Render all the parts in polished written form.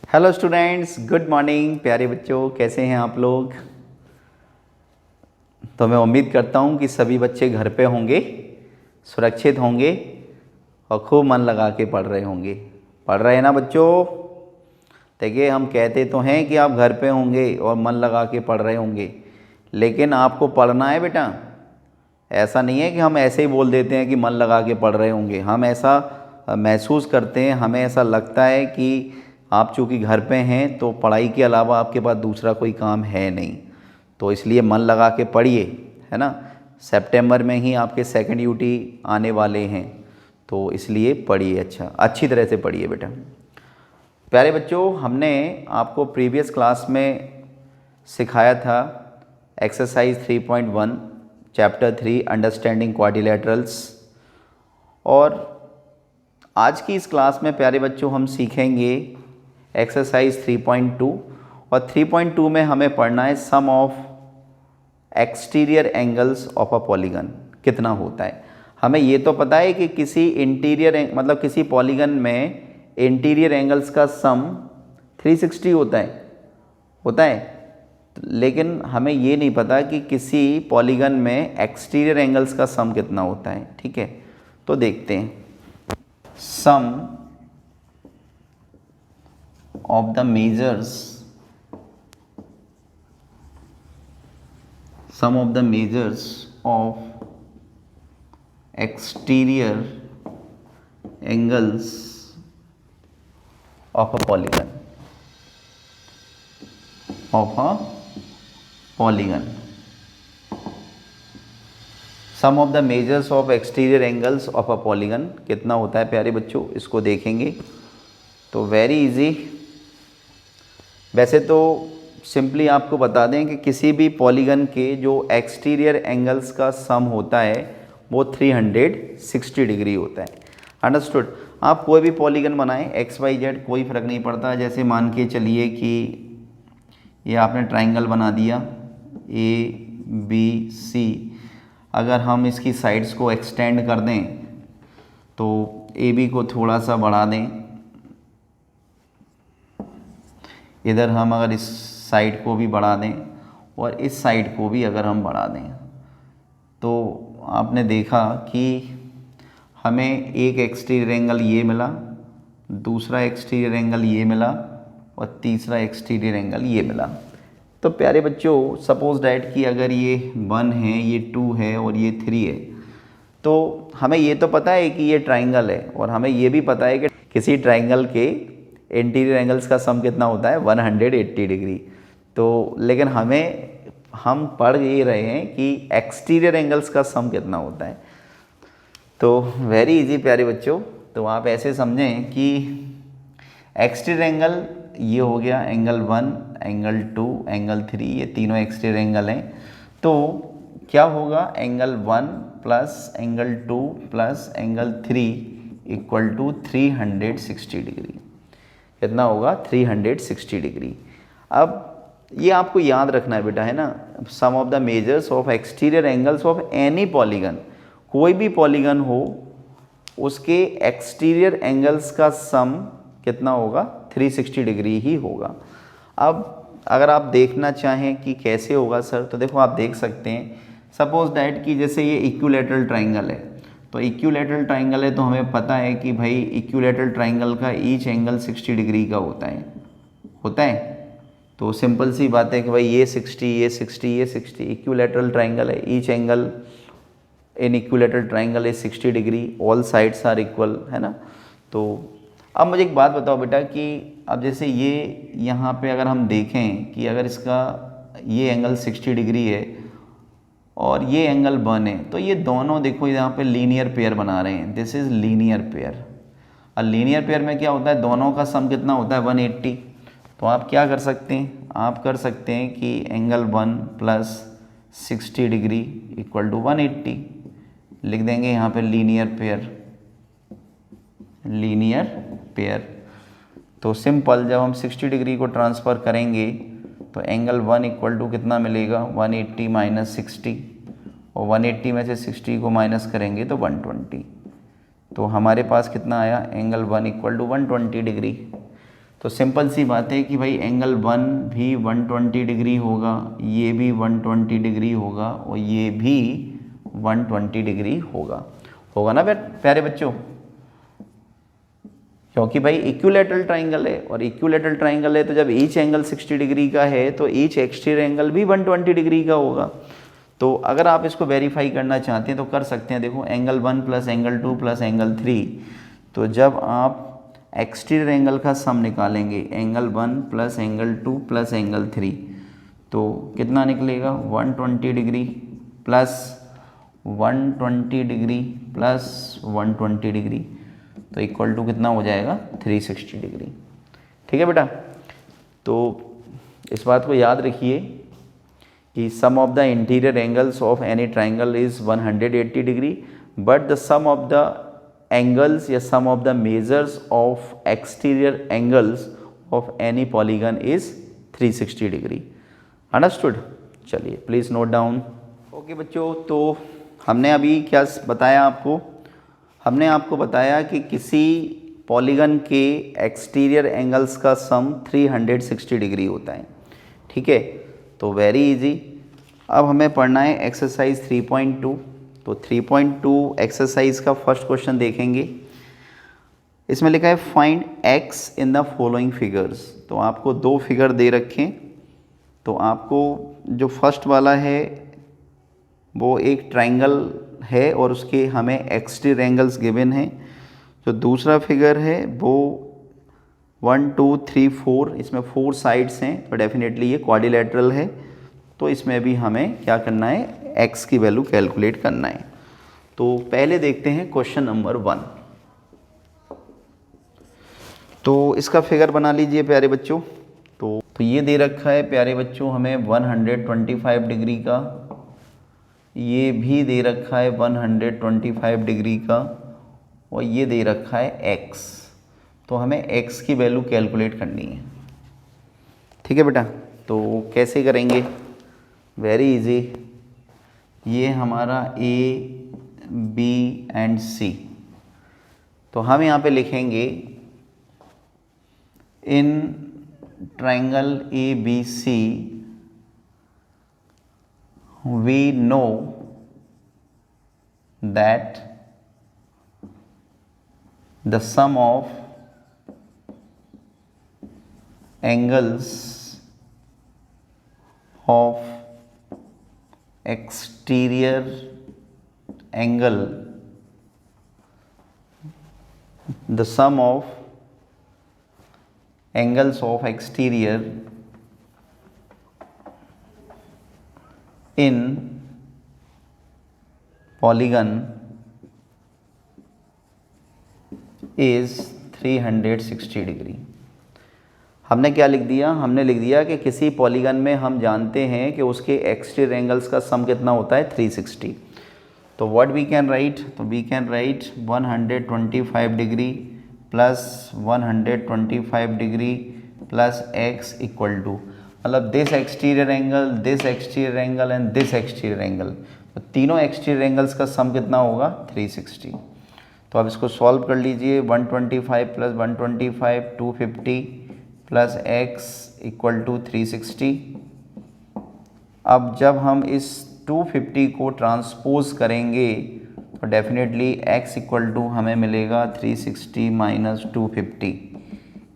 Hello students, good morning प्यारे बच्चों, कैसे हैं आप लोग। तो मैं उम्मीद करता हूं कि सभी बच्चे घर पे होंगे, सुरक्षित होंगे और खूब मन लगा के पढ़ रहे होंगे। पढ़ रहे हैं ना बच्चों। देखिए, हम कहते तो हैं कि आप घर पे होंगे और मन लगा के पढ़ रहे होंगे, लेकिन आपको पढ़ना है बेटा। ऐसा नहीं है कि हम ऐसे ही बोल देते हैं कि मन लगा के पढ़ रहे होंगे। हम ऐसा महसूस करते हैं, हमें ऐसा लगता है कि आप चूँकि घर पे हैं तो पढ़ाई के अलावा आपके पास दूसरा कोई काम है नहीं, तो इसलिए मन लगा के पढ़िए, है ना। सितंबर में ही आपके सेकंड यूटी आने वाले हैं, तो इसलिए पढ़िए, अच्छी तरह से पढ़िए बेटा। प्यारे बच्चों, हमने आपको प्रीवियस क्लास में सिखाया था एक्सरसाइज 3.1 चैप्टर 3 अंडरस्टैंडिंग क्वाड्रिलेटरल्स। और आज की इस क्लास में प्यारे बच्चों हम सीखेंगे एक्सरसाइज 3.2। और 3.2 में हमें पढ़ना है sum of exterior angles of a polygon कितना होता है। हमें ये तो पता है कि किसी इंटीरियर मतलब किसी पॉलीगन में इंटीरियर एंगल्स का सम 360 होता है, लेकिन हमें ये नहीं पता कि किसी पॉलीगन में एक्सटीरियर एंगल्स का सम कितना होता है। ठीक है, तो देखते हैं। Sum of the measures of exterior angles of a polygon sum of the measures of exterior angles of a polygon कितना होता है प्यारे बच्चों, इसको देखेंगे। तो वेरी इजी। वैसे तो सिंपली आपको बता दें कि किसी भी पॉलीगन के जो एक्सटीरियर एंगल्स का सम होता है वो 360 डिग्री होता है। अंडरस्टूड। आप कोई भी पॉलीगन बनाएं, एक्स वाई जेड कोई फ़र्क नहीं पड़ता। जैसे मान के चलिए कि ये आपने ट्राइंगल बना दिया ए बी सी। अगर हम इसकी साइड्स को एक्सटेंड कर दें तो ए बी को थोड़ा सा बढ़ा दें, इधर हम अगर इस साइड को भी बढ़ा दें और इस साइड को भी अगर हम बढ़ा दें, तो आपने देखा कि हमें एक एक्सटीरियर एंगल ये मिला, दूसरा एक्सटीरियर एंगल ये मिला और तीसरा एक्सटीरियर एंगल ये मिला। तो प्यारे बच्चों, सपोज डैट कि अगर ये 1 है, ये 2 है और ये 3 है, तो हमें ये तो पता है कि ये ट्राइंगल है और हमें ये भी पता है कि किसी ट्राइंगल के इंटीरियर एंगल्स का सम कितना होता है 180 डिग्री। तो लेकिन हम पढ़ ये रहे हैं कि एक्सटीरियर एंगल्स का सम कितना होता है। तो वेरी इजी प्यारे बच्चों। तो आप ऐसे समझें कि एक्सटीरियर एंगल ये हो गया एंगल 1, एंगल 2, एंगल 3, ये तीनों एक्सटीरियर एंगल हैं। तो क्या होगा, angle 1 plus angle 2 plus angle 3 equal to 360 degree. कितना होगा 360 डिग्री। अब ये आपको याद रखना है बेटा, है ना। Sum of the measures of exterior angles of any polygon, कोई भी पॉलीगन हो उसके एक्सटीरियर एंगल्स का सम कितना होगा 360 डिग्री ही होगा। अब अगर आप देखना चाहें कि कैसे होगा सर, तो देखो आप देख सकते हैं। सपोज डैट कि जैसे ये इक्विलैटरल ट्राइंगल है, तो इक्विलैटरल ट्राइंगल है तो हमें पता है कि भाई इक्विलैटरल ट्राइंगल का ईच एंगल 60 डिग्री का होता है। तो सिंपल सी बात है कि भाई ये 60, ये 60, ये 60, इक्विलैटरल ट्राइंगल है, each angle in equilateral triangle is 60 degree, all sides are equal, है ना। तो अब मुझे एक बात बताओ बेटा कि अब जैसे ये यहाँ पे अगर हम देखें कि अगर इसका ये एंगल 60 डिग्री है और ये एंगल 1 है, तो ये दोनों देखो यहाँ पे लीनियर पेयर बना रहे हैं। This is linear pair. और लीनियर पेयर में क्या होता है, दोनों का सम कितना होता है 180। तो आप क्या कर सकते हैं, आप कर सकते हैं कि angle 1 plus 60 degree equal to 180 लिख देंगे यहाँ पे लीनियर पेयर। तो सिंपल, जब हम 60 डिग्री को ट्रांसफ़र करेंगे तो एंगल 1 इक्वल टू कितना मिलेगा 180 माइनस 60, और 180 में से 60 को माइनस करेंगे तो 120। तो हमारे पास कितना आया, एंगल 1 इक्वल टू 120 डिग्री। तो सिंपल सी बात है कि भाई एंगल 1 भी 120 डिग्री होगा, ये भी 120 डिग्री होगा और ये भी 120 डिग्री होगा। होगा ना प्यारे बच्चों, क्योंकि भाई इक्विलैटरल ट्राइंगल है, और इक्विलैटरल ट्राइंगल है तो जब ईच एंगल 60 डिग्री का है तो ईच एक्सटीरियर एंगल भी 120 डिग्री का होगा। तो अगर आप इसको वेरीफाई करना चाहते हैं तो कर सकते हैं। देखो angle 1 plus angle 2 plus angle 3, तो जब आप एक्सटीरियर एंगल का सम निकालेंगे, angle 1 plus angle 2 plus angle 3, तो कितना निकलेगा 120 degree plus 120 degree plus 120 degree, तो इक्वल टू कितना हो जाएगा 360 डिग्री। ठीक है बेटा, तो इस बात को याद रखिए कि sum of the interior angles of any triangle is 180 degree, but the sum of the angles या sum of the measures of exterior angles of any polygon is 360 degree. Understood? चलिए प्लीज़ नोट डाउन। ओके बच्चों, तो हमने अभी क्या बताया आपको? हमने आपको बताया कि किसी पॉलीगन के एक्सटीरियर एंगल्स का सम 360 डिग्री होता है। ठीक है, तो वेरी इजी। अब हमें पढ़ना है एक्सरसाइज 3.2। तो 3.2 एक्सरसाइज का फर्स्ट क्वेश्चन देखेंगे। इसमें लिखा है find x in the following figures. तो आपको दो फिगर दे रखें, तो आपको जो फर्स्ट वाला है वो एक ट्राइंगल है और उसके हमें एक्सटीरियर एंगल्स गिवन हैं। जो दूसरा फिगर है वो 1 2 3 4, इसमें 4 साइड्स हैं, तो डेफिनेटली ये क्वाड्रिलेटरल है। तो इसमें भी हमें क्या करना है, एक्स की वैल्यू कैलकुलेट करना है। तो पहले देखते हैं क्वेश्चन नंबर 1। तो इसका फिगर बना लीजिए प्यारे बच्चों। तो ये दे रखा है प्यारे बच्चों हमें 125 डिग्री का, ये भी दे रखा है 125 डिग्री का, और ये दे रखा है x। तो हमें x की वैल्यू कैलकुलेट करनी है। ठीक है बेटा, तो कैसे करेंगे? Very easy. ये हमारा a b एंड c, तो हम यहाँ पे लिखेंगे in triangle ABC we know that the sum of angles of exterior angle, the sum of angles of exterior in polygon is 360 degree. हमने क्या लिख दिया? हमने लिख दिया कि किसी पॉलीगन में हम जानते हैं कि उसके एक्सटीरियर एंगल्स का सम कितना होता है 360। तो व्हाट वी कैन राइट? तो we can write 125 degree plus 125 degree plus x equal to, मतलब this exterior angle, this exterior angle and this exterior angle, तो तीनों एक्सटीरियर एंगल्स का सम कितना होगा 360। तो आप इसको सॉल्व कर लीजिए। 125 plus 125 250 plus x equal to 360। अब जब हम इस 250 को ट्रांसपोज करेंगे तो डेफिनेटली x इक्वल टू हमें मिलेगा 360 माइनस 250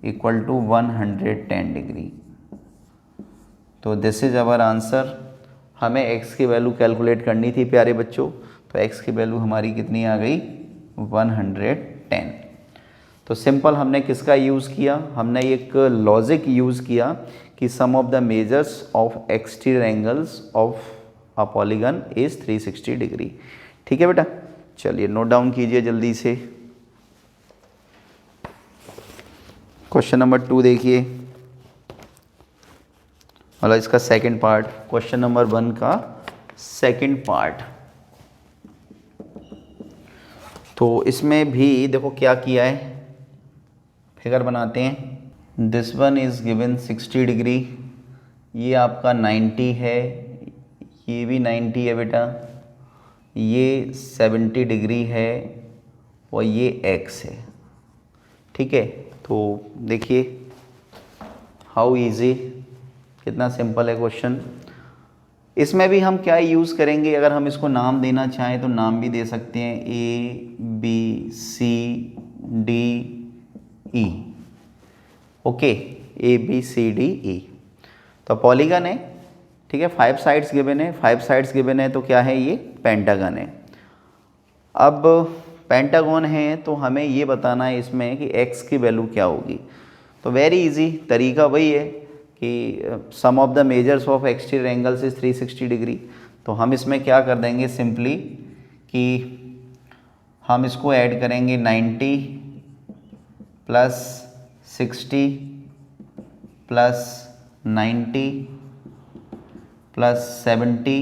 इक्वल टू 110 डिग्री। तो दिस इज़ अवर आंसर। हमें x की वैल्यू कैलकुलेट करनी थी प्यारे बच्चों, तो x की वैल्यू हमारी कितनी आ गई 110। तो सिंपल हमने किसका यूज़ किया? हमने एक लॉजिक यूज़ किया कि sum of the measures of exterior angles of a polygon is 360 degree. ठीक है बेटा, चलिए नोट डाउन कीजिए जल्दी से। क्वेश्चन नंबर 2 देखिए, मतलब इसका सेकंड पार्ट, क्वेश्चन नंबर 1 का सेकंड पार्ट। तो इसमें भी देखो क्या किया है, फिगर बनाते हैं। This one is given 60 degree, ये आपका 90 है, ये भी 90 है बेटा, ये 70 डिग्री है और ये x है। ठीक है, तो देखिए हाउ इजी, कितना सिंपल है क्वेश्चन। इसमें भी हम क्या यूज़ करेंगे, अगर हम इसको नाम देना चाहें तो नाम भी दे सकते हैं, A B C D E, okay, A B C D E. तो पॉलीगन है, ठीक है, 5 साइड्स गिवन है, 5 साइड्स गिवन है, तो क्या है ये, पेंटागन है। अब पेंटागन है तो हमें ये बताना है इसमें कि x की वैल्यू क्या होगी। तो वेरी इजी, तरीका वही है कि sum of the measures of exterior angles is 360 degree. तो हम इसमें क्या कर देंगे सिंपली कि हम इसको ऐड करेंगे 90 plus 60 plus 90 plus 70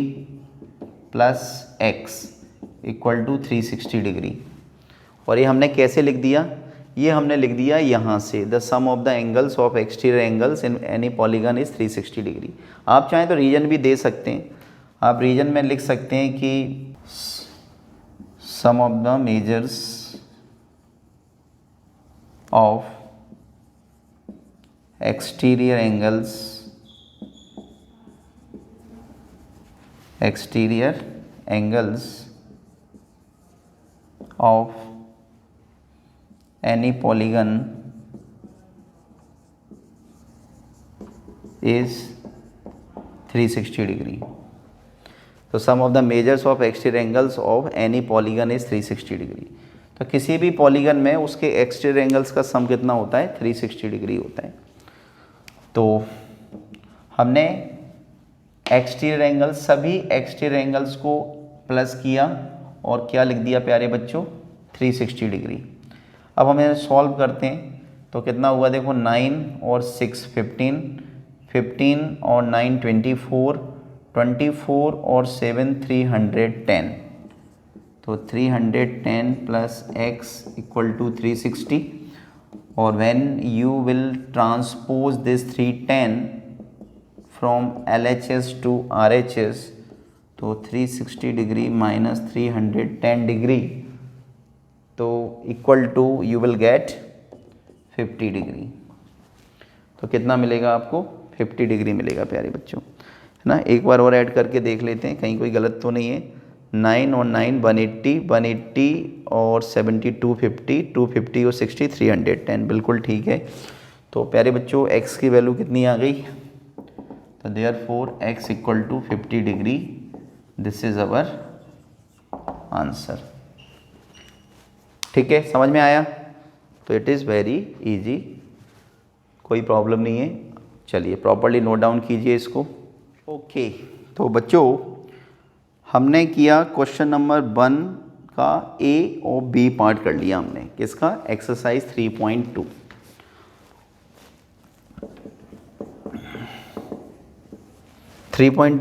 plus x equal to 360 degree. और ये हमने कैसे लिख दिया, ये हमने लिख दिया यहाँ से, the sum of the angles of exterior angles in any polygon is 360 degree. आप चाहें तो रीजन भी दे सकते हैं, आप रीजन में लिख सकते हैं कि sum of the measures of exterior angles of any polygon is 360 degree. तो sum of the measures of exterior angles of any polygon is 360 degree. तो किसी भी पॉलीगन में उसके एक्सटीरियर एंगल्स का सम कितना होता है, 360 डिग्री होता है। तो हमने एक्सटीरियर एंगल्स, सभी एक्सटीरियर एंगल्स को प्लस किया और क्या लिख दिया प्यारे बच्चों, 360 डिग्री। अब हम इन्हें सॉल्व करते हैं तो कितना हुआ, देखो 9 और 6 15, 15 और 9 24, 24 और 7 310। तो 310 प्लस x इक्वल टू 360। और when you will transpose this 310 from LHS to RHS, तो 360 डिग्री माइनस 310 डिग्री, तो equal to you will get 50 degree. तो कितना मिलेगा आपको, 50 डिग्री मिलेगा प्यारे बच्चों, है ना। एक बार और ऐड करके देख लेते हैं कहीं कोई गलत तो नहीं है। 9 और 9 180, 180 और 70 250, 250 और 60 310, बिल्कुल ठीक है। तो प्यारे बच्चों x की वैल्यू कितनी आ गई, तो therefore x equal to 50 degree, this is our answer. ठीक है, समझ में आया। तो इट इज़ वेरी इजी, कोई प्रॉब्लम नहीं है। चलिए प्रॉपर्ली नोट डाउन कीजिए इसको। ओके, तो बच्चों हमने किया क्वेश्चन नंबर 1 का A और B पार्ट कर लिया हमने, किसका, एक्सरसाइज 3.2।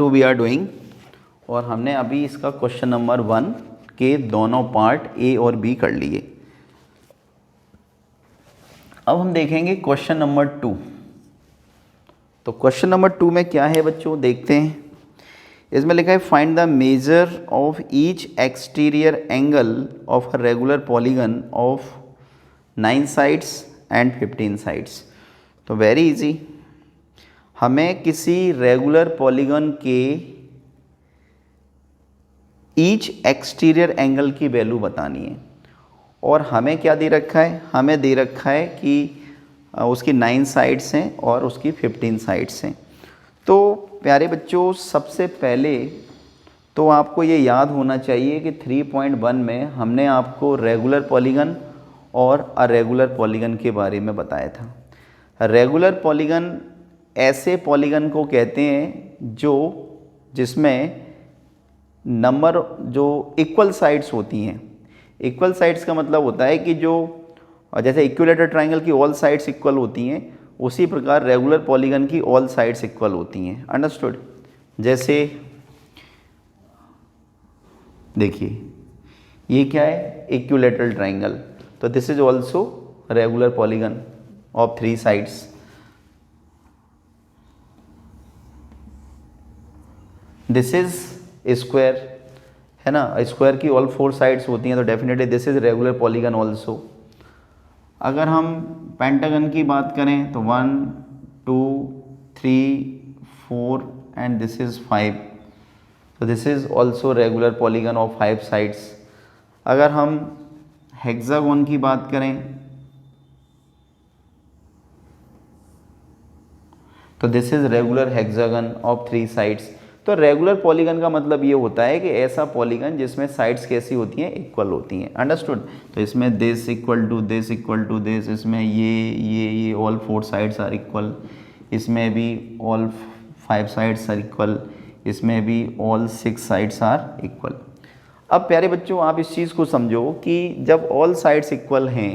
वी आर डूइंग, और हमने अभी इसका क्वेश्चन नंबर 1 के दोनों पार्ट A और B कर लिए। अब हम देखेंगे क्वेश्चन नंबर 2। तो क्वेश्चन नंबर 2 में क्या है बच्चों, देखते हैं। इसमें लिखा है find the measure of each exterior angle of a regular polygon of 9 sides and 15 sides. तो वेरी इजी, हमें किसी रेगुलर पॉलीगन के ईच एक्सटीरियर एंगल की वैल्यू बतानी है। और हमें क्या दे रखा है, हमें दे रखा है कि उसकी 9 साइड्स हैं और उसकी 15 साइड्स हैं। तो प्यारे बच्चों सबसे पहले तो आपको ये याद होना चाहिए कि 3.1 में हमने आपको रेगुलर पॉलीगन और अरेगुलर पॉलीगन के बारे में बताया था। रेगुलर पॉलीगन ऐसे पॉलीगन को कहते हैं जिसमें नंबर जो इक्वल साइड्स होती हैं। इक्वल साइड्स का मतलब होता है कि जो जैसे इक्विलेटरल ट्रायंगल की ऑल साइड्स इक्वल होती हैं, उसी प्रकार रेगुलर पॉलीगन की ऑल साइड्स इक्वल होती हैं। अंडरस्टूड। जैसे देखिए ये क्या है, इक्विलेटरल ट्रायंगल, तो this is also regular polygon of 3 sides. This is square, है ना, स्क्वायर की ऑल 4 साइड्स होती हैं, तो definitely this is regular polygon also. अगर हम पेंटागन की बात करें तो 1 2 3 4 and this is 5. So this is also regular polygon of 5 sides. अगर हम हेक्सागोन की बात करें तो this is regular hexagon of 3 sides. तो रेगुलर पॉलीगन का मतलब ये होता है कि ऐसा पॉलीगन जिसमें साइड्स कैसी होती हैं, इक्वल होती हैं. अंडरस्टूड. तो इसमें this equal to this equal to this, इसमें ये ऑल 4 साइड्स आर इक्वल, इसमें भी ऑल 5 साइड्स आर इक्वल, इसमें भी ऑल 6 साइड्स आर इक्वल. अब प्यारे बच्चों आप इस चीज़ को समझो कि जब ऑल साइड्स इक्वल हैं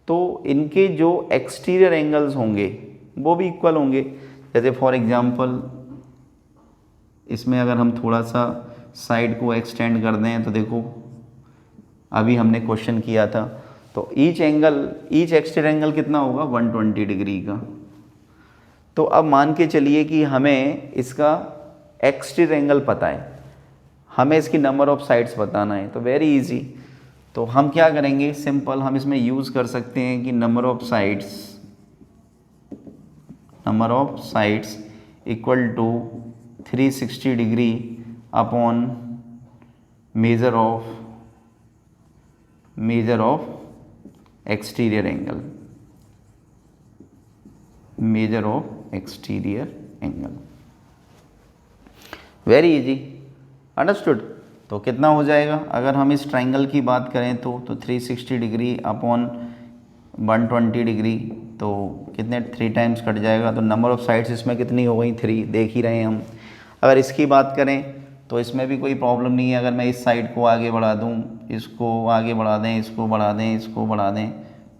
तो इनके जो एक्सटीरियर एंगल्स होंगे वो भी इक्वल होंगे. जैसे फॉर एग्जांपल इसमें अगर हम थोड़ा सा साइड को एक्सटेंड कर दें तो देखो अभी हमने क्वेश्चन किया था तो ईच एक्सटीरियर एंगल कितना होगा 120 डिग्री का. तो अब मान के चलिए कि हमें इसका एक्सटीरियर एंगल पता है, हमें इसकी नंबर ऑफ साइड्स बताना है. तो वेरी इजी. तो हम क्या करेंगे, सिंपल हम इसमें यूज़ कर सकते हैं कि number of sides equal to 360 degree upon measure of exterior angle. Very easy. Understood. तो कितना हो जाएगा अगर हम इस ट्राइंगल की बात करें तो 360 डिग्री अपॉन 120 डिग्री, तो कितने 3 टाइम्स कट जाएगा. तो नंबर ऑफ साइड्स इसमें कितनी हो गई 3, देख ही रहे हैं हम. अगर इसकी बात करें तो इसमें भी कोई प्रॉब्लम नहीं है. अगर मैं इस साइड को आगे बढ़ा दूं, इसको आगे बढ़ा दें, इसको बढ़ा दें, इसको बढ़ा दें,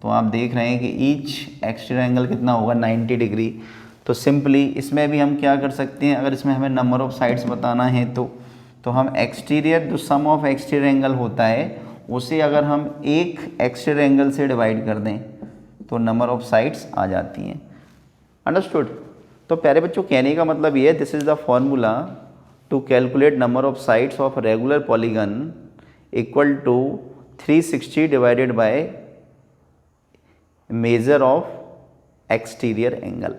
तो आप देख रहे हैं कि ईच एक्सटीरियर एंगल कितना होगा 90 डिग्री. तो सिंपली इसमें भी हम क्या कर सकते हैं, अगर इसमें हमें नंबर ऑफ साइड्स बताना है तो हम एक्सटीरियर जो सम ऑफ एक्सटीरियर एंगल होता है उसे अगर हम एक एक्सटीरियर एंगल से डिवाइड कर दें तो नंबर ऑफ साइड्स आ जाती हैं. अंडरस्टूड. तो प्यारे बच्चों कहने का मतलब ये है, this is the formula to calculate number of sides of regular polygon equal to 360 divided by measure of exterior angle.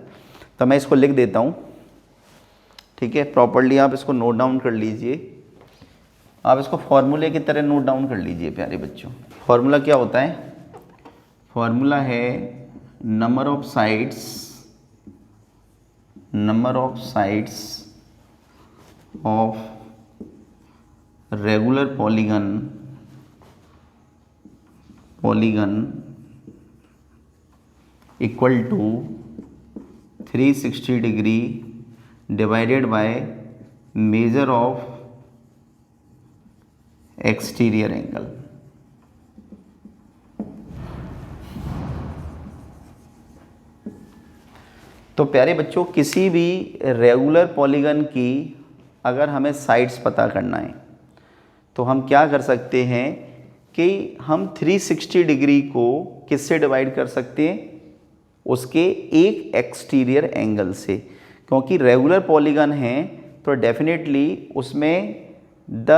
तो मैं इसको लिख देता हूँ, ठीक है. प्रॉपर्ली आप इसको नोट डाउन कर लीजिए. आप इसको फॉर्मूले की तरह नोट डाउन कर लीजिए प्यारे बच्चों. फॉर्मूला क्या होता है, फॉर्मूला है number of sides of regular polygon equal to 360 degree divided by measure of exterior angle. तो प्यारे बच्चों किसी भी रेगुलर पॉलीगन की अगर हमें साइड्स पता करना है तो हम क्या कर सकते हैं कि हम 360 डिग्री को किससे डिवाइड कर सकते हैं, उसके एक एक्सटीरियर एंगल से. क्योंकि रेगुलर पॉलीगन है तो डेफिनेटली उसमें the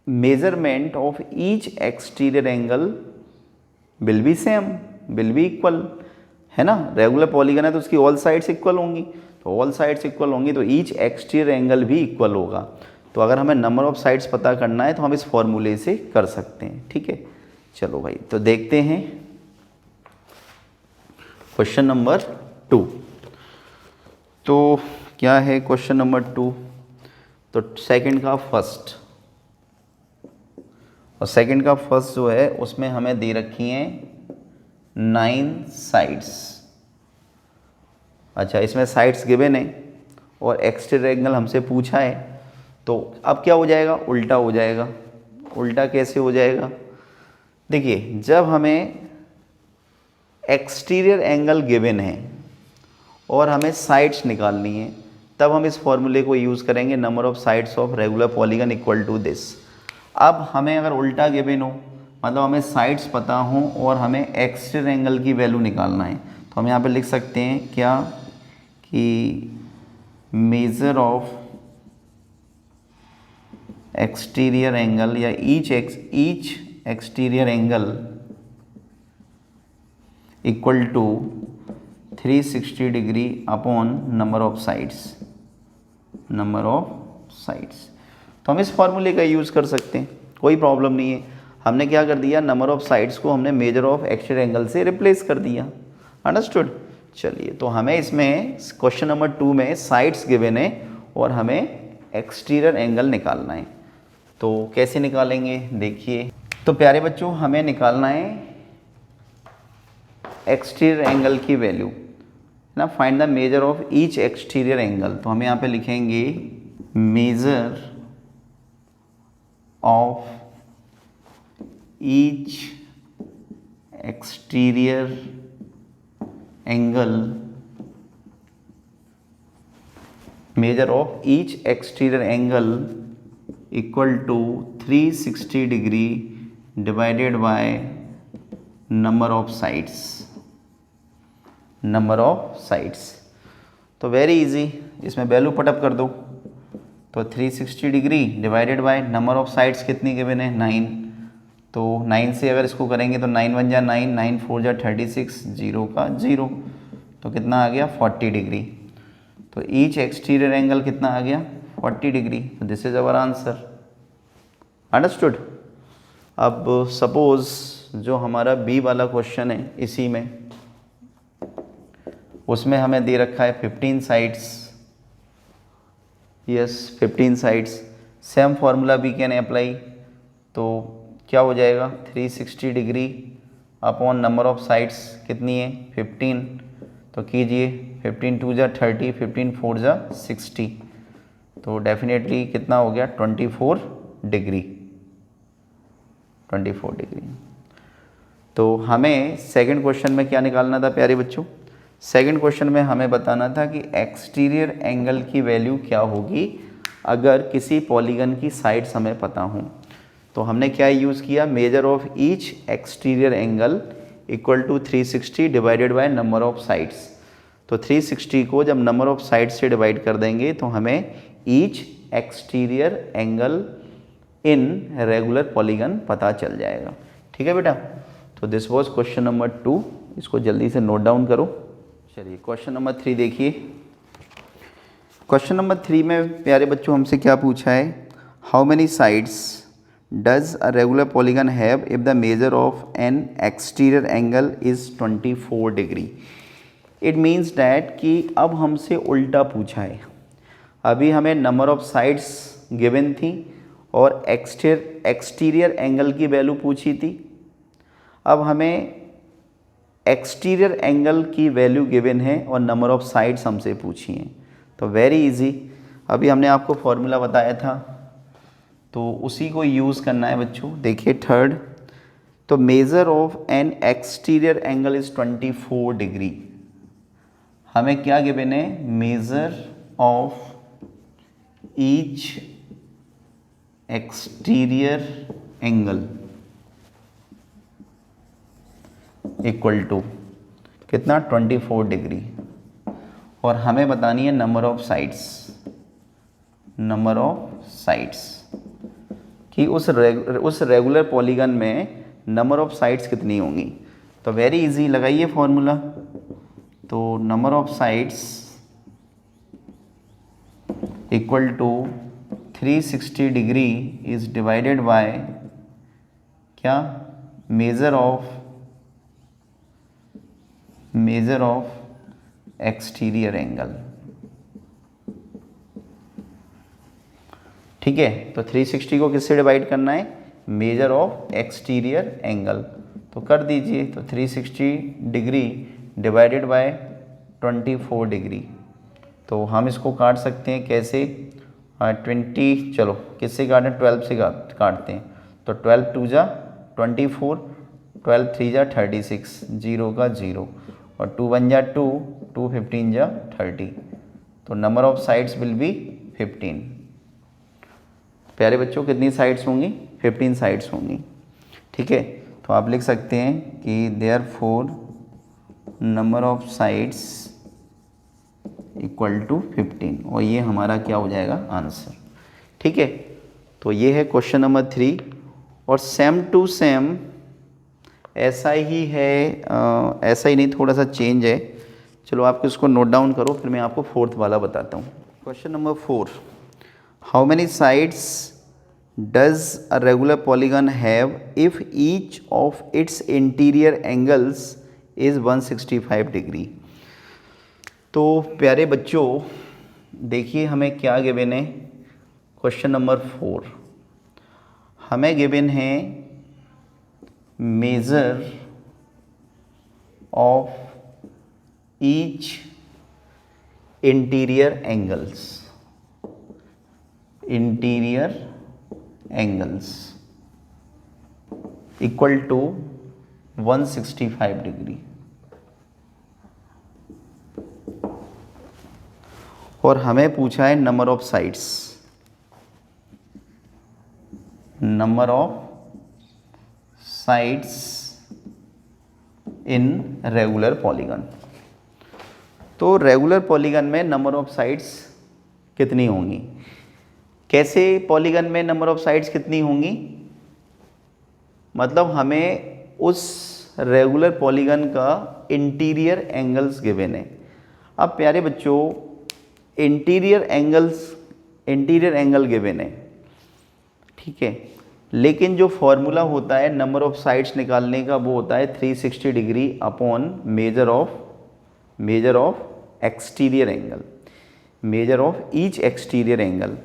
measurement of each exterior angle will be same, will be equal, है ना. रेगुलर पॉलीगन है तो उसकी ऑल साइड्स इक्वल होंगी, तो ऑल साइड्स इक्वल होंगी तो ईच एक्सटीरियर एंगल भी इक्वल होगा. तो अगर हमें नंबर ऑफ साइड्स पता करना है तो हम इस फॉर्मूले से कर सकते हैं, ठीक है. चलो भाई तो देखते हैं क्वेश्चन नंबर 2. तो क्या है क्वेश्चन नंबर 2, तो सेकंड का फर्स्ट, और सेकंड का फर्स्ट जो है उसमें हमें दे रखी हैं 9 साइड्स. अच्छा इसमें साइड्स गिवन है और एक्सटीरियर एंगल हमसे पूछा है. तो अब क्या हो जाएगा, उल्टा हो जाएगा. उल्टा कैसे हो जाएगा, देखिए जब हमें एक्सटीरियर एंगल गिवन है और हमें साइड्स निकालनी है तब हम इस फॉर्मूले को यूज़ करेंगे number of sides of regular polygon equal to this. अब हमें अगर उल्टा गिवन हो, मतलब हमें साइड्स पता हो और हमें एक्सटीरियर एंगल की वैल्यू निकालना है, तो हम यहाँ पे लिख सकते हैं क्या कि मेजर ऑफ एक्सटीरियर एंगल या each exterior angle equal to 360 degree upon number of sides, तो हम इस फॉर्मूले का यूज़ कर सकते हैं, कोई प्रॉब्लम नहीं है। हमने क्या कर दिया, नंबर ऑफ साइड्स को हमने मेजर ऑफ एक्सटीरियर एंगल से रिप्लेस कर दिया। अंडरस्टूड। चलिए, तो हमें इसमें क्वेश्चन नंबर 2 में साइड्स गिवन है और हमें एक्सटीरियर एंगल निकालना है। तो कैसे निकालेंगे देखिए। तो प्यारे बच्चों, हमें निकालना है एक्सटीरियर एंगल की वैल्यू ना, find the measure of each exterior angle. तो हम यहाँ पे लिखेंगे measure of each exterior angle, measure of each exterior angle equal to 360 degree divided by number of sides. तो वेरी इजी, इसमें वैल्यू पुटअप कर दो। तो 360 degree divided by number of sides कितनी गिवन है, 9। तो 9 से अगर इसको करेंगे तो 9 1 जा 9, 9 4 जा 36, 0 का 0, तो कितना आ गया 40 डिग्री। तो ईच एक्सटीरियर एंगल कितना आ गया 40 डिग्री। तो this is our answer. Understood. अब सपोज जो हमारा बी वाला क्वेश्चन है, इसी में उसमें हमें दे रखा है 15 sides. Yes, 15 sides. Same formula we can apply. तो क्या हो जाएगा, 360 degree upon number of sides कितनी है 15। तो कीजिए, 15 2 जा 30, 15 4 जा 60, तो डेफिनेटली कितना हो गया 24 डिग्री। तो हमें सेकंड क्वेश्चन में क्या निकालना था प्यारे बच्चों, सेकंड क्वेश्चन में हमें बताना था कि एक्सटीरियर एंगल की वैल्यू क्या होगी अगर किसी पॉलीगन की साइड्स हमें पता हो। तो हमने क्या यूज़ किया, measure of each exterior angle equal to 360 divided by number of sides. तो 360 को जब नंबर ऑफ साइड्स से डिवाइड कर देंगे तो हमें each exterior angle in regular polygon पता चल जाएगा। ठीक है बेटा। तो दिस वाज क्वेश्चन नंबर 2, इसको जल्दी से नोट डाउन करो। चलिए क्वेश्चन नंबर 3 देखिए। क्वेश्चन नंबर 3 में प्यारे बच्चों हमसे क्या पूछा है, how many sides does a regular polygon have if the measure of an exterior angle is 24 degree. It means that कि अब हमसे उल्टा पूछा है। अभी हमें नंबर ऑफ साइड्स गिवन थी और एक्सटीरियर एंगल की वैल्यू पूछी थी। अब हमें एक्सटीरियर एंगल की वैल्यू गिवन है और नंबर ऑफ साइड्स हमसे पूछी हैं। तो वेरी इजी, अभी हमने आपको फॉर्मूला बताया था तो उसी को यूज़ करना है बच्चों। देखिए थर्ड, तो measure of an exterior angle is 24 degree. हमें क्या गिवन है, measure of each exterior angle equal to कितना 24 डिग्री, और हमें बतानी है नंबर ऑफ साइड्स कि उस रेगुलर पॉलीगन में नंबर ऑफ साइड्स कितनी होंगी। तो वेरी इजी, लगाइए फॉर्मूला। तो number of sides equal to 360 degree is divided by क्या, मेजर ऑफ एक्सटीरियर एंगल। ठीक है, तो 360 को किससे डिवाइड करना है, मेजर ऑफ एक्सटीरियर एंगल। तो कर दीजिए, तो 360 डिग्री डिवाइडेड बाय 24 डिग्री। तो हम इसको काट सकते हैं कैसे, 20, चलो किससे काटें, 12 से काटते हैं। तो 12 2 जा 24, 12 3 जा 36, 0 का 0, और 2 1 जा 2, 2 15 जा 30। तो number of sides will be 15। प्यारे बच्चों कितनी साइड्स होंगी, 15 साइड्स होंगी। ठीक है, तो आप लिख सकते हैं कि therefore number of sides equal to 15, और ये हमारा क्या हो जाएगा आंसर। ठीक है, तो ये है क्वेश्चन नंबर 3, और सेम टू सेम ऐसा ही है, ऐसा ही नहीं, थोड़ा सा चेंज है। चलो आप इसको नोट डाउन करो, फिर मैं आपको फोर्थ वाला बताता हूँ। Question number 4, how many sides does a regular polygon have if each of its interior angles is 165 degree. तो प्यारे बच्चों देखिए हमें क्या गिवन है। क्वेश्चन नंबर 4 हमें गिवन है measure of each interior angles equal to 165 degree, और हमें पूछा है number of sides, in regular polygon. तो रेगुलर पॉलीगन में नंबर ऑफ साइड्स कितनी होंगी? कैसे पॉलीगन में नंबर ऑफ साइड्स कितनी होंगी? मतलब हमें उस रेगुलर पॉलीगन का इंटीरियर एंगल्स गिवन है। अब प्यारे बच्चों इंटीरियर एंगल गिवन है, ठीक है, लेकिन जो फॉर्मूला होता है नंबर ऑफ साइड्स निकालने का वो होता है 360 degree upon measure of exterior angle, measure of each exterior angle.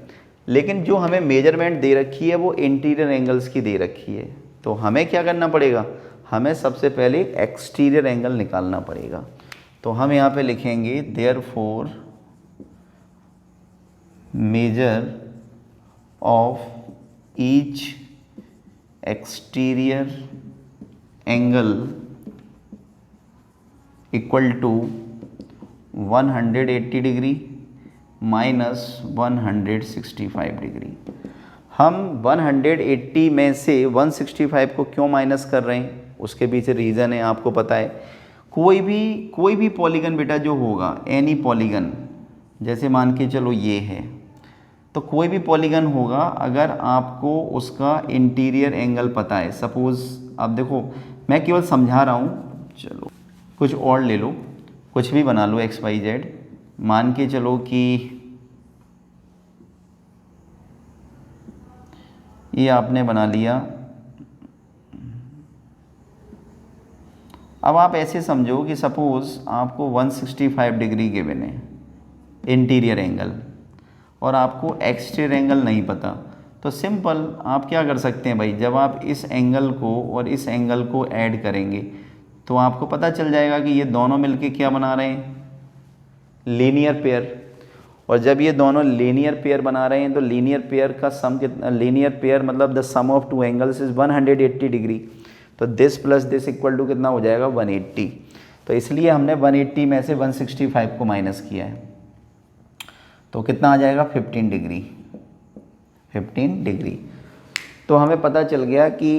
लेकिन जो हमें मेजरमेंट दे रखी है वो इंटीरियर एंगल्स की दे रखी है, तो हमें क्या करना पड़ेगा? हमें सबसे पहले एक्सटीरियर एंगल निकालना पड़ेगा। तो हम यहाँ पे लिखेंगे therefore measure of each exterior angle equal to 180 degree minus 165 degree. हम 180 में से 165 को क्यों माइनस कर रहे हैं, उसके पीछे रीज़न है, आपको पता है। कोई भी पॉलीगन बेटा जो होगा, एनी पॉलीगन, जैसे मान के चलो ये है, तो कोई भी पॉलीगन होगा अगर आपको उसका इंटीरियर एंगल पता है। सपोज़ अब देखो मैं केवल समझा रहा हूँ, चलो कुछ और ले लो, कुछ भी बना लो XYZ। मान के चलो कि ये आपने बना लिया। अब आप ऐसे समझो कि सपोज़ आपको 165 डिग्री गिवन है इंटीरियर एंगल और आपको एक्सटीरियर एंगल नहीं पता, तो सिंपल आप क्या कर सकते हैं भाई, जब आप इस एंगल को और इस एंगल को ऐड करेंगे तो आपको पता चल जाएगा कि ये दोनों मिलके क्या बना रहे हैं, लीनियर पेयर। और जब ये दोनों लीनियर पेयर बना रहे हैं तो लीनियर पेयर का सम कितना, लीनियर पेयर मतलब the sum of two angles is 180 degree, तो this plus this equal to कितना हो जाएगा 180। तो इसलिए हमने 180 में से 165 को माइनस किया है, तो कितना आ जाएगा 15 डिग्री। तो हमें पता चल गया कि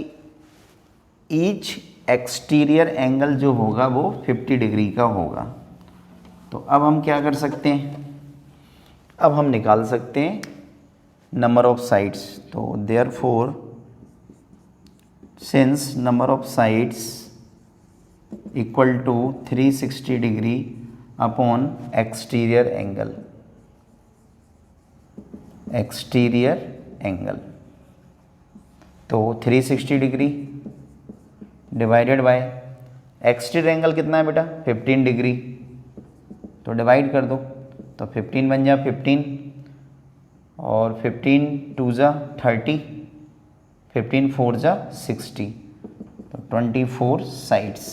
ईच एक्सटीरियर एंगल जो होगा वो 50 डिग्री का होगा। तो अब हम क्या कर सकते हैं, अब हम निकाल सकते हैं नंबर ऑफ साइड्स। तो therefore since number of sides equal to 360 degree upon exterior angle, तो 360 degree divided by exterior angle कितना है बेटा 15 डिग्री, तो डिवाइड कर दो, तो 15 बन जा 15 और 15 2 जा 30, 15 4 जा 60, तो 24 साइड्स।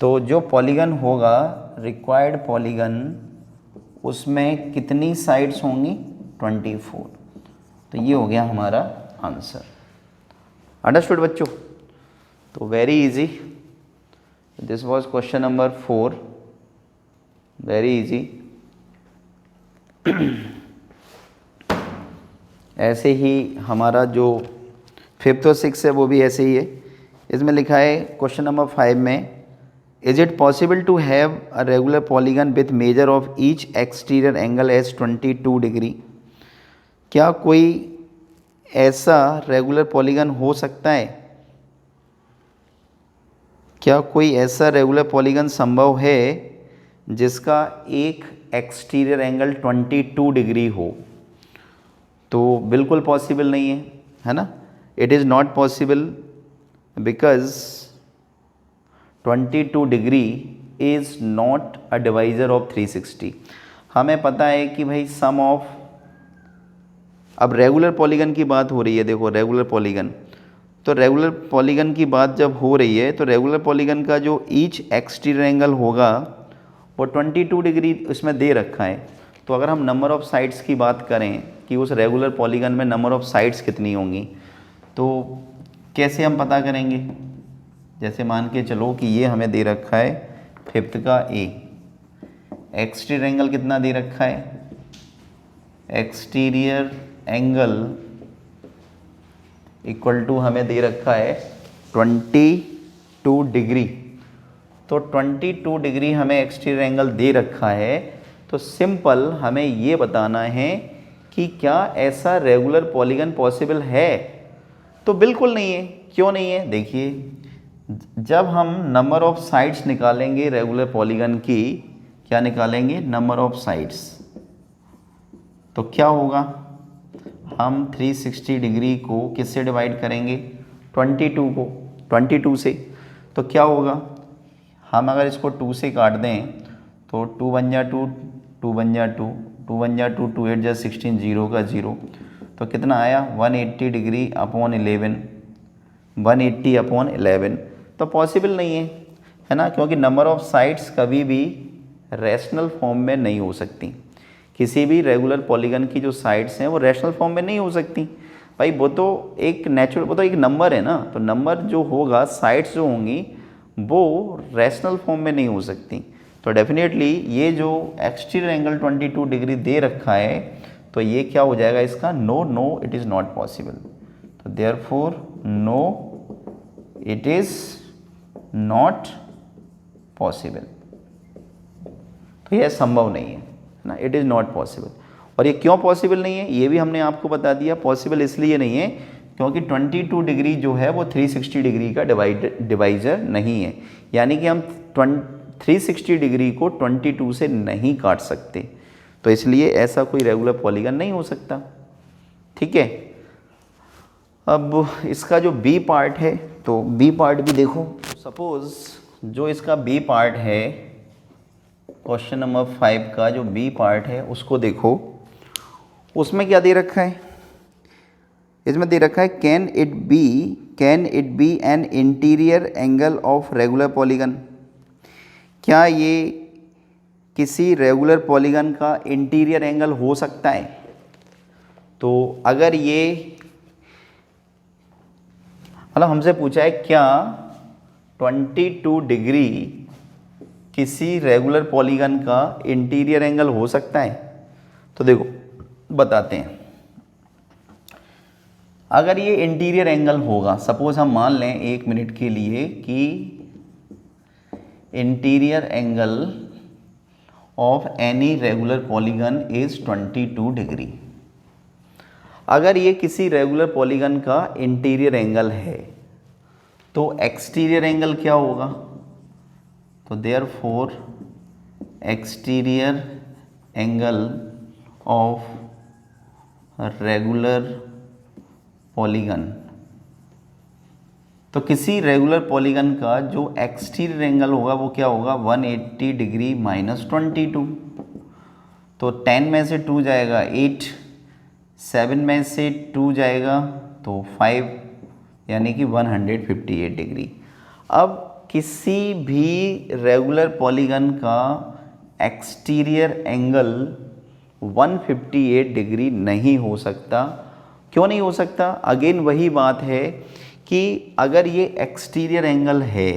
तो जो पॉलीगन होगा रिक्वायर्ड पॉलीगन, उसमें कितनी साइड्स होंगी 24। तो ये हो गया हमारा आंसर। अंडरस्टूड बच्चों? तो very easy, this was question number 4, very easy. ऐसे ही हमारा जो 5th और 6th है वो भी ऐसे ही है। इसमें लिखा है क्वेश्चन नंबर 5 में, is it possible to have a regular polygon with measure of each exterior angle as 22 degree. क्या कोई ऐसा रेगुलर पॉलीगन हो सकता है क्या कोई ऐसा रेगुलर पॉलीगन संभव है जिसका एक एक्सटीरियर एंगल 22 डिग्री हो? तो बिल्कुल पॉसिबल नहीं है ना? It is not possible because 22 degree is not a divisor of 360। हमें पता है कि भाई सम ऑफ, अब रेगुलर पॉलीगन की बात हो रही है, देखो रेगुलर पॉलीगन, तो रेगुलर पॉलीगन की बात जब हो रही है तो रेगुलर पॉलीगन का जो ईच एक्सटीरियर एंगल होगा वो 22 डिग्री इसमें दे रखा है। तो अगर हम नंबर ऑफ़ साइड्स की बात करें कि उस रेगुलर पॉलीगन में नंबर ऑफ़ साइड्स कितनी होंगी, तो कैसे हम पता करेंगे? जैसे मान के चलो कि ये हमें दे रखा है फिफ्थ का ए, एक्सटीरियर एंगल कितना दे रखा है? एक्सटीरियर एंगल इक्वल टू हमें दे रखा है 22 डिग्री। तो 22 डिग्री हमें एक्सटीरियर एंगल दे रखा है, तो सिंपल हमें ये बताना है कि क्या ऐसा रेगुलर पॉलीगन पॉसिबल है? तो बिल्कुल नहीं है। क्यों नहीं है? देखिए, जब हम नंबर ऑफ साइड्स निकालेंगे रेगुलर पॉलीगन की, क्या निकालेंगे? Number of sides. तो क्या होगा? हम 360 डिग्री को किससे डिवाइड करेंगे? 22 को, 22 से। तो क्या होगा? हम अगर इसको 2 से काट दें तो 2 बन जा 2, 2 बन जा 2, 2 बन जा 2, 2 8 जा 16, 0 का 0। तो कितना आया? 180 डिग्री अपॉन 11, 180 अपॉन 11। तो पॉसिबल नहीं है ना? क्योंकि नंबर ऑफ साइड्स कभी भी रैशनल फॉर्म में नहीं हो सकती। किसी भी रेगुलर पॉलीगन की जो साइड्स हैं वो रैशनल फॉर्म में नहीं हो सकती भाई। वो तो एक नेचुरल, वो तो एक नंबर है ना। तो नंबर जो होगा, साइड्स जो होंगी वो रैशनल फॉर्म में नहीं हो सकती। तो डेफिनेटली ये जो एक्सटीरियर एंगल 22 डिग्री दे रखा है, तो ये क्या हो जाएगा इसका? No, no, it is not possible. तो therefore no, it is not possible. तो यह संभव नहीं है ना, इट इज़ नॉट पॉसिबल। और ये क्यों पॉसिबल नहीं है ये भी हमने आपको बता दिया। पॉसिबल इसलिए नहीं है क्योंकि 22 डिग्री जो है वो 360 डिग्री का डिवाइजर नहीं है। यानी कि हम 360 डिग्री को 22 से नहीं काट सकते, तो इसलिए ऐसा कोई रेगुलर पॉलीगन नहीं हो सकता। ठीक है, अब इसका जो बी पार्ट है, तो बी पार्ट भी देखो। सपोज़ जो इसका बी पार्ट है, क्वेश्चन नंबर 5 का जो बी पार्ट है उसको देखो। उसमें क्या दे रखा है? इसमें दे रखा है can it be an interior angle of regular polygon. क्या ये किसी रेगुलर पॉलीगन का इंटीरियर एंगल हो सकता है? तो अगर ये मतलब हमसे पूछा है क्या 22 डिग्री किसी रेगुलर पॉलीगन का इंटीरियर एंगल हो सकता है? तो देखो बताते हैं। अगर ये इंटीरियर एंगल होगा, सपोज हम मान लें 1 मिनट के लिए कि interior angle of any regular polygon is 22 degree. अगर ये किसी रेगुलर पॉलीगन का इंटीरियर एंगल है तो एक्सटीरियर एंगल क्या होगा? तो therefore exterior angle of regular polygon, तो किसी रेगुलर पॉलीगन का जो एक्सटीरियर एंगल होगा वो क्या होगा? 180 डिग्री माइनस 22। तो 10 में से 2 जाएगा 8, 7 में से 2 जाएगा तो 5, यानी कि 158 डिग्री। अब किसी भी रेगुलर पॉलीगन का एक्सटीरियर एंगल 158 डिग्री नहीं हो सकता। क्यों नहीं हो सकता? अगेन वही बात है कि अगर ये एक्सटीरियर एंगल है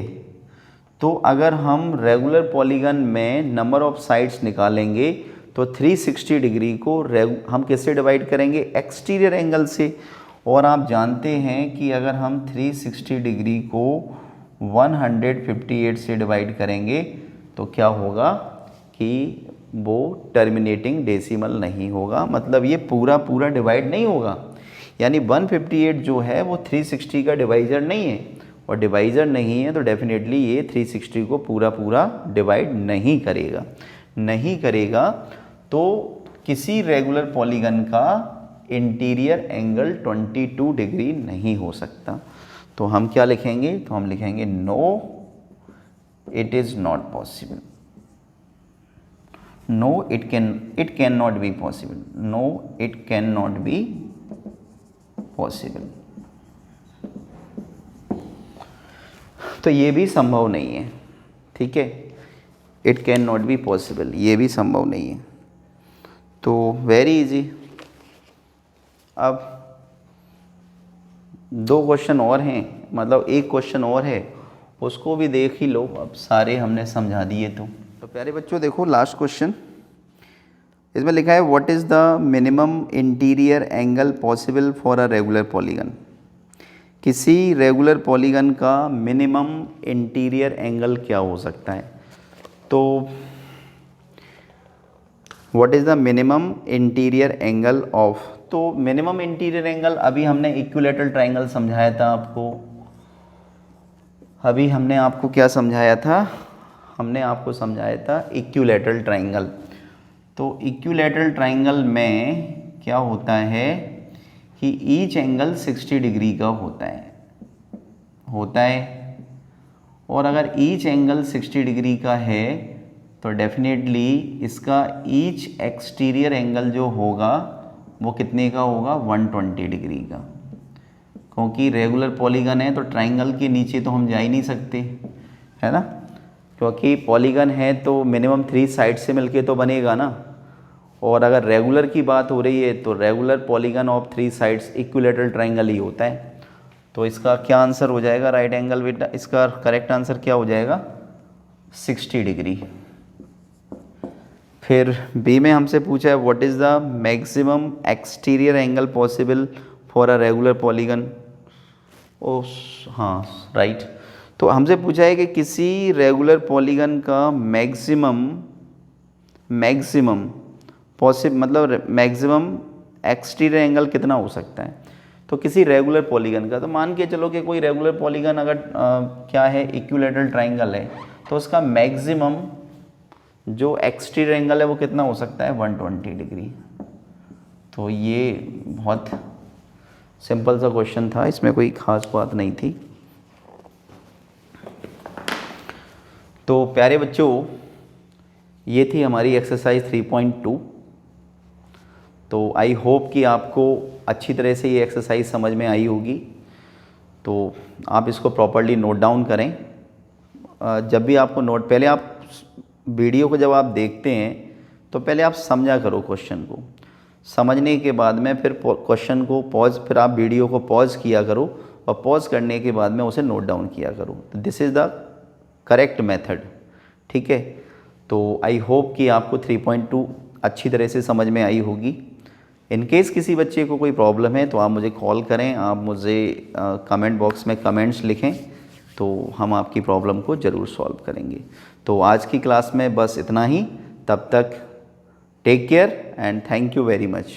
तो अगर हम रेगुलर पॉलीगन में नंबर ऑफ साइड्स निकालेंगे तो 360 डिग्री को हम किससे डिवाइड करेंगे? एक्सटीरियर एंगल से। और आप जानते हैं कि अगर हम 360 डिग्री को 158 से डिवाइड करेंगे तो क्या होगा कि वो टर्मिनेटिंग डेसिमल नहीं होगा, मतलब ये पूरा डिवाइड नहीं होगा। यानी 158 जो है वो 360 का डिवाइजर नहीं है, और डिवाइज़र नहीं है तो डेफिनेटली ये 360 को पूरा पूरा डिवाइड नहीं करेगा। तो किसी रेगुलर पॉलीगन का इंटीरियर एंगल 22 डिग्री नहीं हो सकता। तो हम क्या लिखेंगे, तो हम लिखेंगे no it is not possible, no it can not be possible, no it can not be possible. तो ये भी संभव नहीं है, ठीक है, it can not be possible, ये भी संभव नहीं है। तो वेरी इजी। अब 2 क्वेश्चन और हैं, मतलब एक क्वेश्चन और है, उसको भी देख ही लो। अब सारे हमने समझा दिए। तो प्यारे बच्चों देखो लास्ट क्वेश्चन, इसमें लिखा है what is the minimum interior angle possible for a regular polygon. किसी रेगुलर पॉलीगन का मिनिमम इंटीरियर एंगल क्या हो सकता है। तो what is the minimum interior angle of, तो मिनिमम इंटीरियर एंगल अभी हमने इक्विलैटरल ट्रायंगल समझाया था आपको। अभी हमने आपको क्या समझाया था, हमने आपको समझाया था इक्विलैटरल ट्रायंगल। तो इक्विलैटरल ट्रायंगल में क्या होता है कि ईच एंगल 60 डिग्री का होता है। और अगर ईच एंगल 60 डिग्री का है तो डेफिनेटली इसका ईच एक्सटीरियर एंगल जो होगा वो कितने का होगा, 120 डिग्री का। क्योंकि रेगुलर पॉलीगन है तो ट्रायंगल के नीचे तो हम जा ही नहीं सकते, है ना, क्योंकि पॉलीगन है तो मिनिमम 3 साइड से मिलके तो बनेगा ना। और अगर रेगुलर की बात हो रही है तो regular polygon of 3 sides equilateral triangle ही होता है। तो इसका क्या आंसर हो जाएगा, राइट एंगल विद, इसका करेक्ट आंसर क्या हो जाएगा, 60 डिग्री। फिर बी में हमसे पूछा है what is the maximum exterior angle possible for a regular polygon. Oh हाँ राइट। तो हमसे पूछा है कि किसी रेगुलर पॉलीगन का मैक्सिमम पॉसिबल मतलब मैक्सिमम एक्सटीरियर एंगल कितना हो सकता है। तो किसी रेगुलर पॉलीगन का, तो मान के चलो कि कोई रेगुलर पॉलीगन अगर क्या है, इक्विलैटरल ट्रायंगल है, तो उसका मैक्सिमम जो एक्सटीरियर एंगल है वो कितना हो सकता है, 120 डिग्री। तो ये बहुत सिंपल सा क्वेश्चन था, इसमें कोई ख़ास बात नहीं थी। तो प्यारे बच्चों ये थी हमारी एक्सरसाइज 3.2। तो आई होप कि आपको अच्छी तरह से ये एक्सरसाइज समझ में आई होगी। तो आप इसको प्रॉपर्ली नोट डाउन करें। जब भी आपको नोट, पहले आप वीडियो को जब आप देखते हैं तो पहले आप समझा करो क्वेश्चन को, समझने के बाद में फिर क्वेश्चन को पॉज, फिर आप वीडियो को पॉज किया करो और पॉज करने के बाद में उसे नोट डाउन किया करो। This is the correct method, ठीक है। तो आई होप कि आपको 3.2 अच्छी तरह से समझ में आई होगी। इन केस किसी बच्चे को कोई प्रॉब्लम है तो आप मुझे कॉल करें, आप मुझे कमेंट बॉक्स में कमेंट्स लिखें, तो हम आपकी प्रॉब्लम को ज़रूर सॉल्व करेंगे। तो आज की क्लास में बस इतना ही, तब तक take care and thank you very much.